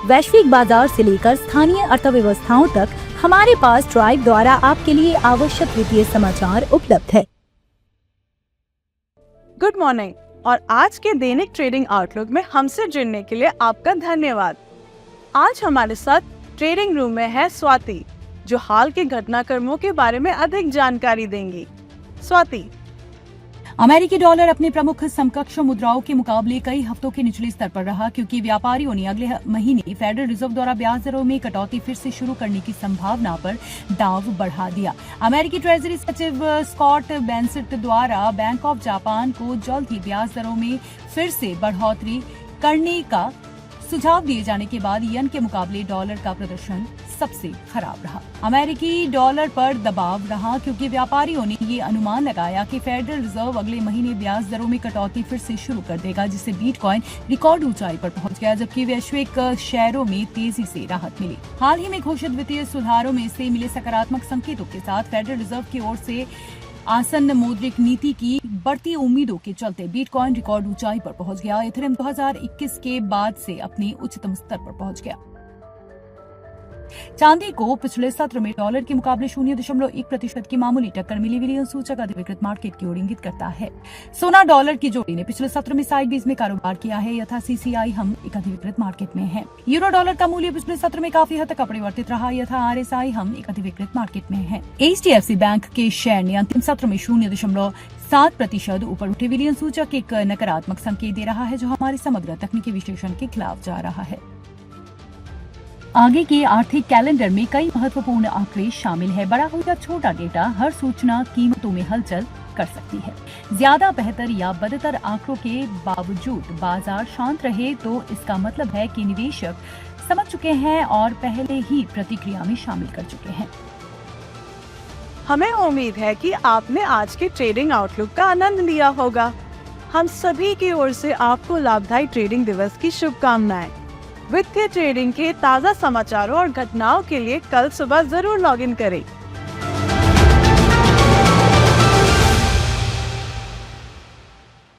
वैश्विक बाजार से लेकर स्थानीय अर्थव्यवस्थाओं तक हमारे पास ट्राइब द्वारा आपके लिए आवश्यक वित्तीय समाचार उपलब्ध है। गुड मॉर्निंग और आज के दैनिक ट्रेडिंग आउटलुक में हमसे जुड़ने के लिए आपका धन्यवाद। आज हमारे साथ ट्रेडिंग रूम में है स्वाति, जो हाल के घटनाक्रमों के बारे में अधिक जानकारी देंगी। स्वाति। अमेरिकी डॉलर अपने प्रमुख समकक्ष मुद्राओं के मुकाबले कई हफ्तों के निचले स्तर पर रहा, क्योंकि व्यापारियों ने अगले महीने फेडरल रिजर्व द्वारा ब्याज दरों में कटौती फिर से शुरू करने की संभावना पर दाव बढ़ा दिया। अमेरिकी ट्रेजरी सचिव स्कॉट बेंसेट द्वारा बैंक ऑफ जापान को जल्द ही ब्याज दरों में फिर से बढ़ोतरी करने का सुझाव दिए जाने के बाद येन के मुकाबले डॉलर का प्रदर्शन सबसे खराब रहा। अमेरिकी डॉलर पर दबाव रहा, क्योंकि व्यापारियों ने ये अनुमान लगाया कि फेडरल रिजर्व अगले महीने ब्याज दरों में कटौती फिर से शुरू कर देगा, जिससे बिटकॉइन रिकॉर्ड ऊंचाई पर पहुंच गया, जबकि वैश्विक शेयरों में तेजी से राहत मिली। हाल ही में घोषित वित्तीय सुधारों में से मिले सकारात्मक संकेतों के साथ फेडरल रिजर्व की ओर से आसन्न मौद्रिक नीति की बढ़ती उम्मीदों के चलते बिटकॉइन रिकॉर्ड ऊंचाई पर पहुंच गया। इथेरियम 2021 के बाद से अपने उच्चतम स्तर पर पहुंच गया। चांदी को पिछले सत्र में डॉलर के मुकाबले 0.1% की मामूली टक्कर मिली। विलियम सूचक अधिविकृत मार्केट की ओर इंगित करता है। सोना डॉलर की जोड़ी ने पिछले सत्र में साइडवेज में कारोबार किया है, यथा CCI हम एक अधिविकृत मार्केट में है। यूरो डॉलर का मूल्य पिछले सत्र में काफी हद तक अपरिवर्तित रहा, यथा RSI हम एक अधिविकृत मार्केट में है। HDFC बैंक के शेयर ने अंतिम सत्र में 0.7% ऊपर उठे। विलियम सूचक एक नकारात्मक संकेत दे रहा है, जो हमारे समग्र तकनीकी विश्लेषण के खिलाफ जा रहा है। आगे के आर्थिक कैलेंडर में कई महत्वपूर्ण आंकड़े शामिल है। बड़ा हो या छोटा डेटा, हर सूचना कीमतों में हलचल कर सकती है। ज्यादा बेहतर या बदतर आंकड़ों के बावजूद बाजार शांत रहे तो इसका मतलब है कि निवेशक समझ चुके हैं और पहले ही प्रतिक्रिया में शामिल कर चुके हैं। हमें उम्मीद है कि आपने आज के ट्रेडिंग आउटलुक का आनंद लिया होगा। हम सभी की ओर से आपको लाभदायी ट्रेडिंग दिवस की शुभकामनाएं। वित्तीय ट्रेडिंग के ताज़ा समाचारों और घटनाओं के लिए कल सुबह जरूर लॉगिन करें।